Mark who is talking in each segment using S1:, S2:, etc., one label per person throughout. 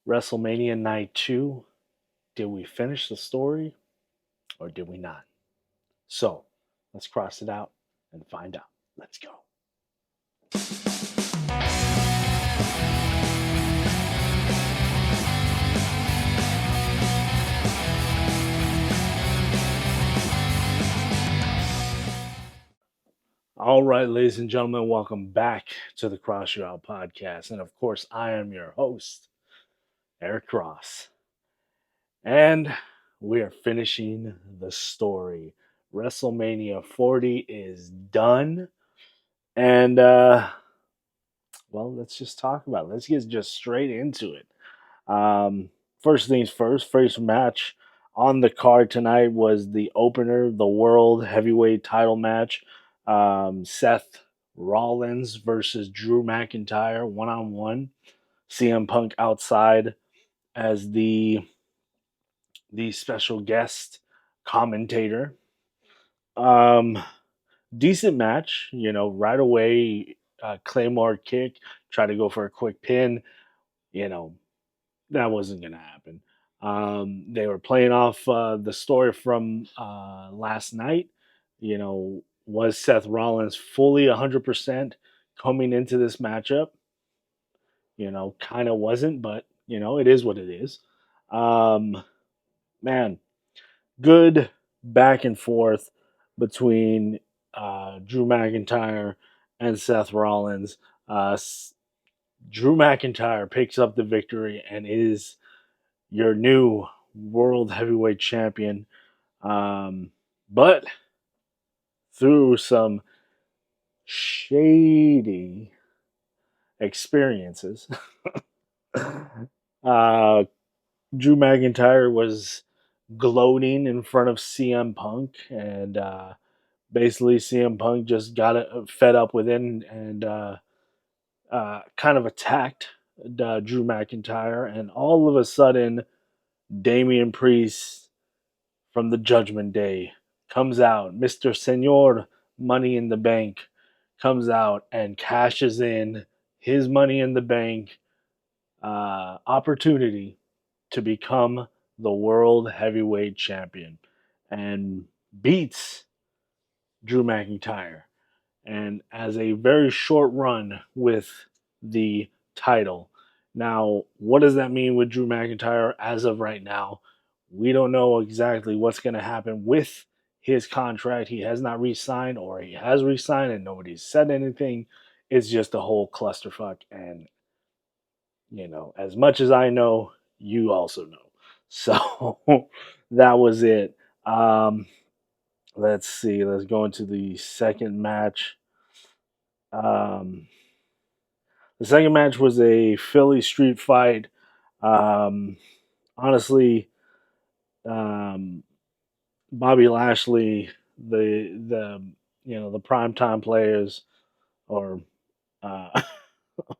S1: WrestleMania Night 2. Did we finish the story or did we not? So let's cross it out and find out. Let's go. All right, ladies and gentlemen, welcome back to the Cross You Out podcast. And of course, I am your host, Eric Cross. And we are finishing the story. WrestleMania 40 is done. And, well, let's just talk about it. Let's get just straight into it. First things first match on the card tonight was the opener, the World Heavyweight title match. Seth Rollins versus Drew McIntyre, one-on-one. CM Punk outside as the special guest commentator. Um, Decent match, right away. Claymore kick, try to go for a quick pin. You know, that wasn't going to happen. They were playing off the story from last night. Was Seth Rollins fully 100% coming into this matchup? Kind of wasn't, but it is what it is. Um, Man, good back and forth between Drew McIntyre and Seth Rollins. Drew McIntyre picks up the victory and is your new world heavyweight champion. But through some shady experiences, uh, Drew McIntyre was gloating in front of CM Punk, and basically CM Punk just got fed up with it and kind of attacked Drew McIntyre, and all of a sudden, Damian Priest from the Judgment Day comes out. Mr. Senor Money in the Bank comes out and cashes in his Money in the Bank opportunity to become the World Heavyweight Champion and beats Drew McIntyre. And as a very short run with the title. Now, what does that mean with Drew McIntyre as of right now? We don't know exactly what's going to happen with his contract. He has not re-signed, or he has re-signed and nobody's said anything. It's just a whole clusterfuck. And, as much as I know, you also know. So that was it. Let's see. Let's go into the second match. Um, the second match was a Philly street fight. Um, Honestly, um, Bobby Lashley, the primetime players, or uh,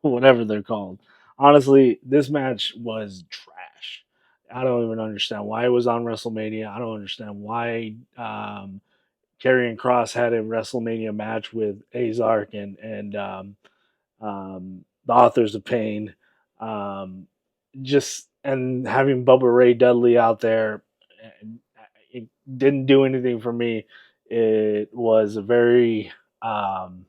S1: whatever they're called. Honestly, this match was trash. I don't even understand why it was on WrestleMania. I don't understand why Karrion Kross had a WrestleMania match with Azark and the Authors of Pain. Um, just and having Bubba Ray Dudley out there, it didn't do anything for me. It was a um,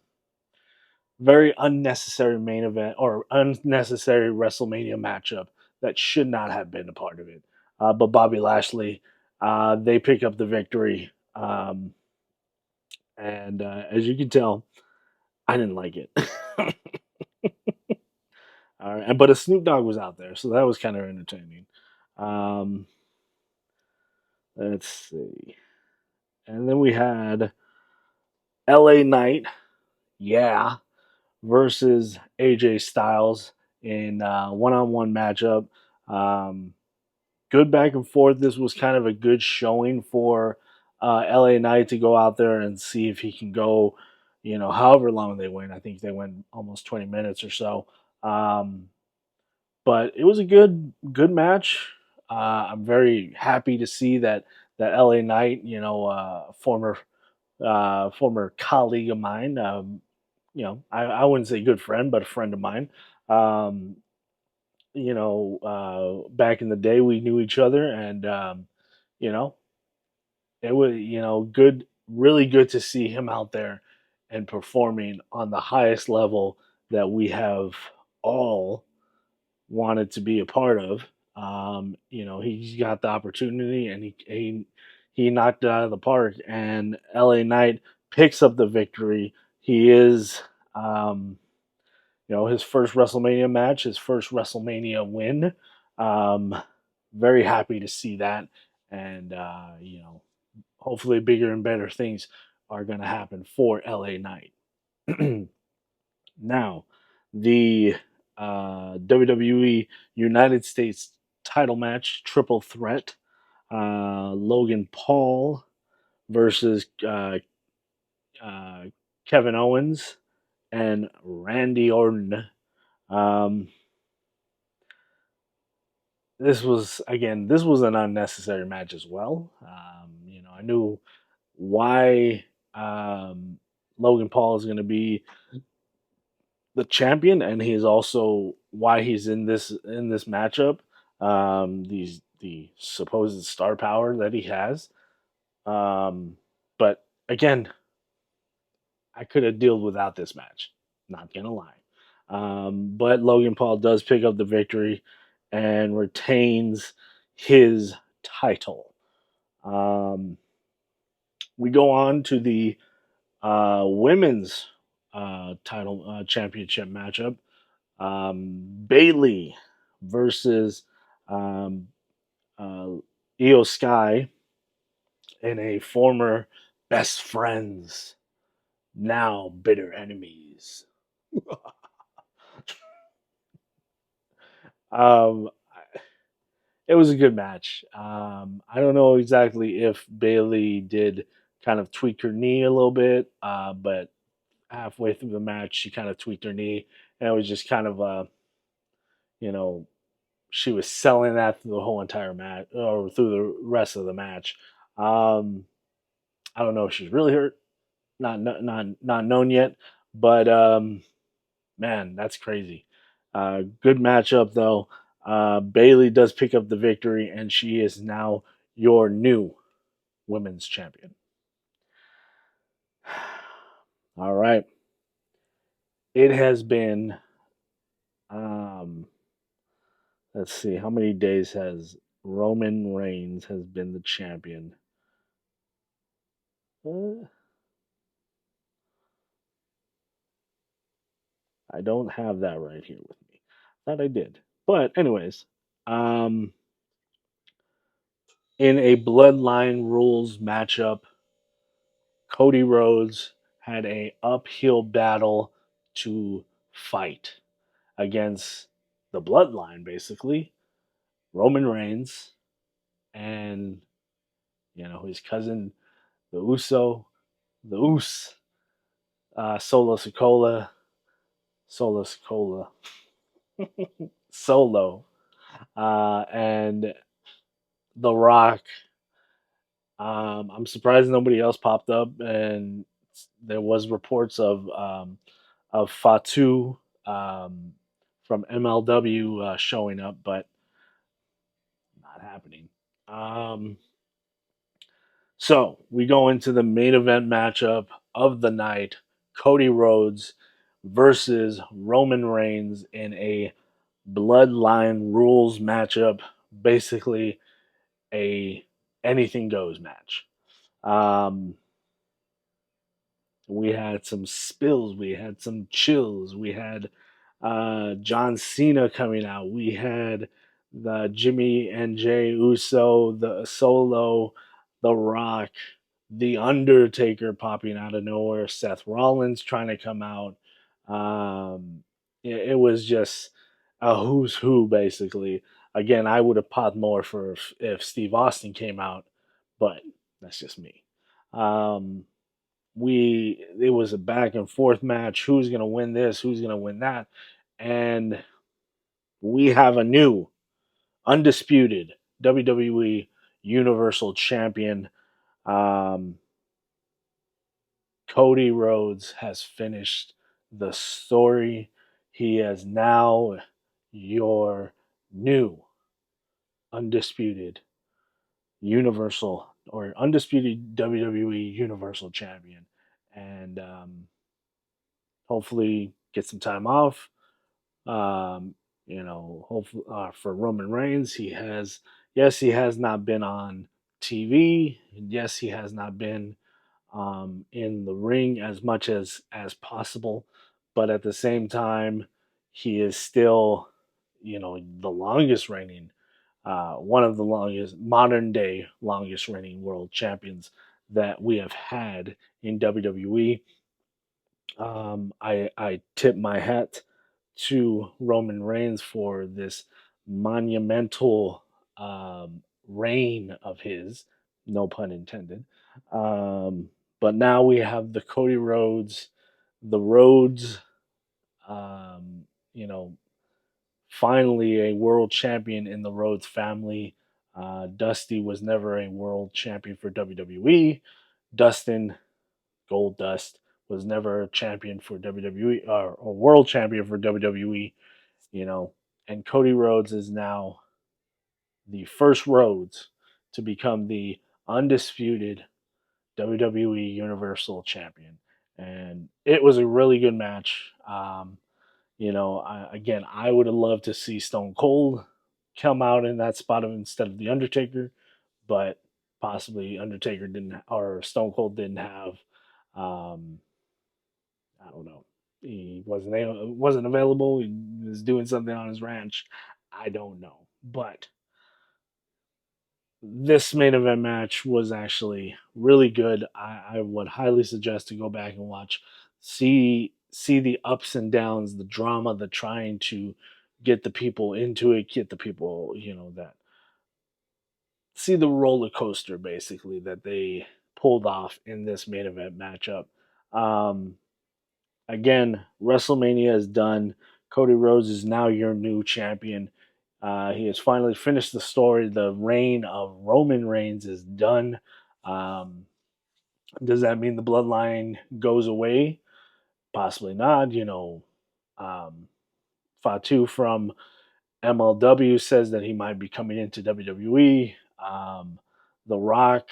S1: very unnecessary main event or unnecessary WrestleMania matchup that should not have been a part of it. But Bobby Lashley, they pick up the victory. And as you can tell, I didn't like it. All right, but a Snoop Dogg was out there, so that was kind of entertaining. Um, let's see, and then we had L.A. Knight, yeah, versus AJ Styles in one-on-one matchup. Um, Good back and forth. This was kind of a good showing for LA Knight to go out there and see if he can go, however long they went. I think they went almost 20 minutes or so. Um, but it was a good match. I'm very happy to see that LA Knight, former colleague of mine, I wouldn't say good friend, but a friend of mine, um, back in the day, we knew each other, and you know, it was good, really good to see him out there and performing on the highest level that we have all wanted to be a part of. He got the opportunity, and he knocked it out of the park. And LA Knight picks up the victory. He is, um, his first WrestleMania match, his first WrestleMania win. Um, Very happy to see that, and hopefully bigger and better things are going to happen for LA Knight. Now, the WWE United States title match, triple threat, Logan Paul versus uh, Kevin Owens and Randy Orton. Um, this was an unnecessary match as well. I knew why Logan Paul is going to be the champion, and he's also why he's in this matchup. The supposed star power that he has. But again, I could have dealt without this match. Not gonna lie. But Logan Paul does pick up the victory and retains his title. Um, we go on to the women's title championship matchup. Bailey versus um, uh, Io Sky in a former best friends, now bitter enemies. um, it was a good match. I don't know exactly if Bailey did kind of tweak her knee a little bit, but halfway through the match, she kind of tweaked her knee, and it was just kind of you know, she was selling that through the whole entire match or through the rest of the match. Um, I don't know if she's really hurt, not known yet, but man, that's crazy. Good matchup though. Bailey does pick up the victory, and she is now your new women's champion. All right, it has been. Um, let's see, how many days has Roman Reigns has been the champion? Uh, I don't have that right here with me. Thought I did, but anyways, um, in a bloodline rules matchup, Cody Rhodes had a uphill battle to fight against the bloodline, basically Roman Reigns and his cousin, the Uso, Solo Sokola, Solo Sokola, Solo, and The Rock. I'm surprised nobody else popped up, and there was reports of Fatu from MLW showing up, but not happening. Um, so we go into the main event matchup of the night: Cody Rhodes versus Roman Reigns in a bloodline rules matchup. Basically, a anything goes match. Um, we had some spills, we had some chills, we had John Cena coming out, we had the Jimmy and Jay Uso, the Solo, The Rock, The Undertaker popping out of nowhere, Seth Rollins trying to come out. It was just a who's who, basically. Again, I would have popped more for if Steve Austin came out, but that's just me. Um, it was a back and forth match. Who's gonna win this? Who's gonna win that? And we have a new undisputed WWE Universal Champion. Um, Cody Rhodes has finished the story. He is now your new undisputed Universal or undisputed WWE Universal Champion, and hopefully get some time off. Um, hopefully for Roman Reigns, he has not been on TV. Yes, he has not been in the ring as much as possible, but at the same time, he is still, the longest reigning, one of the longest modern day longest reigning world champions that we have had in WWE. I tip my hat to Roman Reigns for this monumental reign of his, no pun intended. Um, but now we have the Cody Rhodes, the Rhodes, um, you know, finally a world champion in the Rhodes family. Dusty was never a world champion for WWE. Dustin Gold Dust was never a champion for WWE or a world champion for WWE, you know, and Cody Rhodes is now the first Rhodes to become the undisputed WWE Universal Champion. And it was a really good match. Again, I would have loved to see Stone Cold come out in that spot instead of The Undertaker, but possibly Undertaker didn't, or Stone Cold didn't have um, I don't know. He wasn't available. He was doing something on his ranch. I don't know. But this main event match was actually really good. I would highly suggest to go back and watch, see the ups and downs, the drama, the trying to get the people into it, get the people, that see the roller coaster basically that they pulled off in this main event matchup. Um, Again, WrestleMania is done. Cody Rhodes is now your new champion. He has finally finished the story. The reign of Roman Reigns is done. Um, does that mean the bloodline goes away? Possibly not. Fatu from MLW says that he might be coming into WWE. The Rock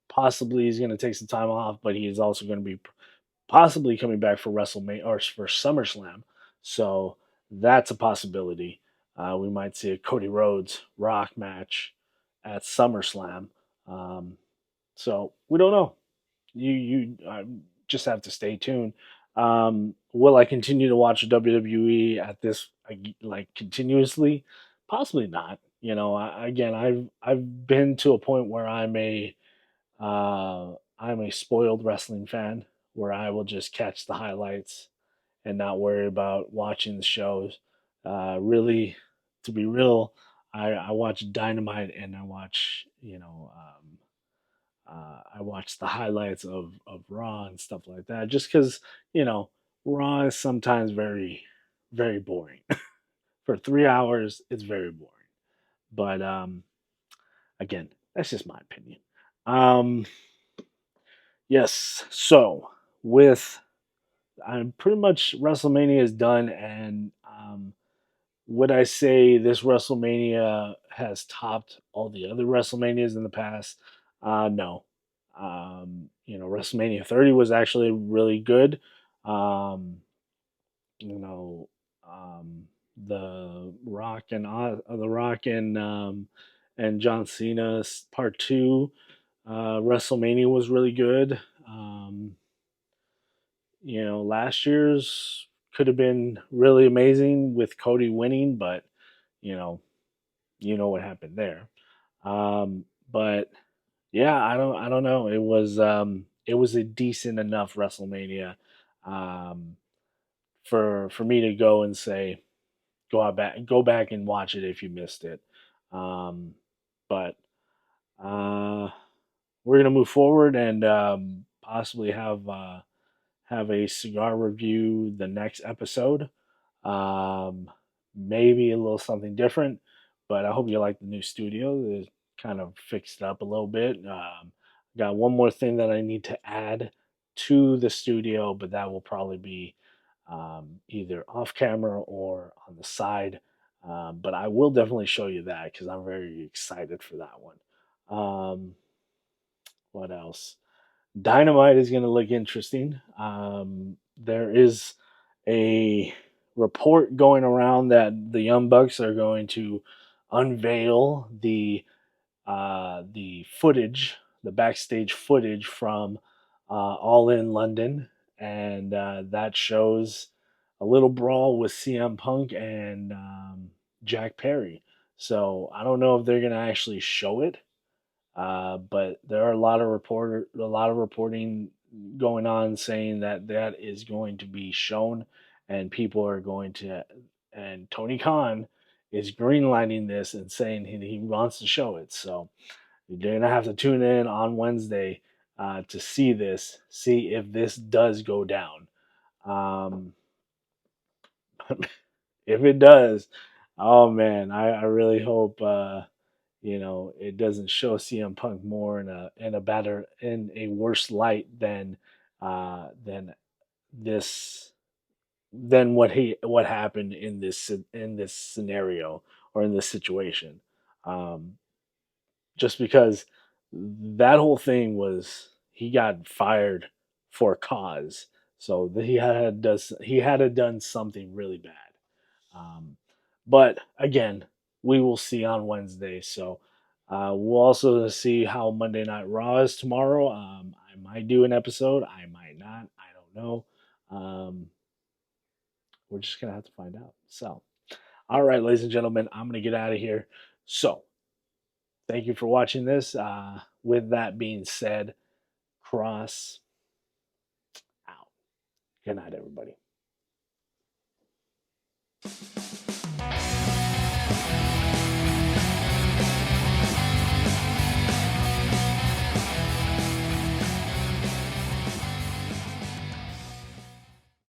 S1: possibly is going to take some time off, but he is also going to be possibly coming back for WrestleMania or for SummerSlam. So that's a possibility. We might see a Cody Rhodes Rock match at SummerSlam. Um, so we don't know. You just have to stay tuned. Will I continue to watch WWE at this like continuously? Possibly not. Again, I've been to a point where I'm a spoiled wrestling fan where I will just catch the highlights and not worry about watching the shows. Really, to be real, I watch Dynamite and I watch the highlights of Raw and stuff like that just because, Raw is sometimes very, very boring. For 3 hours, it's very boring. But again, that's just my opinion. Um, yes, so with I'm pretty much WrestleMania is done, and would I say this WrestleMania has topped all the other WrestleManias in the past? No. WrestleMania 30 was actually really good. Um, you know, um, the Rock and John Cena's Part Two. WrestleMania was really good. Last year's could have been really amazing with Cody winning, but you know, what happened there. But yeah, I don't know. It was a decent enough WrestleMania um, for me to go and say go back and watch it if you missed it. Um, but uh, we're gonna move forward and possibly have a cigar review the next episode. Um, Maybe a little something different, but I hope you like the new studio. It kind of fixed it up a little bit. Got one more thing that I need to add to the studio, but that will probably be either off camera or on the side. But I will definitely show you that because I'm very excited for that one. What else? Dynamite is going to look interesting. There is a report going around that the Young Bucks are going to unveil the footage, the backstage footage from All In London, and that shows a little brawl with CM Punk and Jack Perry. So I don't know if they're going to actually show it, but there are a lot of reporting going on saying that that is going to be shown, and people are going to, and Tony Khan is greenlighting this and saying he wants to show it. So you're gonna have to tune in on Wednesday to see this, see if this does go down. Um, if it does, oh man, I really hope it doesn't show CM Punk more in a worse light than this than what happened in this scenario or in this situation. Um, just because that whole thing was he got fired for a cause, so he had to done something really bad. Um, but again, we will see on Wednesday. So we'll also see how Monday Night Raw is tomorrow. I might do an episode, I might not. I don't know. Um, we're just gonna have to find out. So, all right, ladies and gentlemen, I'm gonna get out of here. So, thank you for watching this. With that being said, Cross out. Good night, everybody.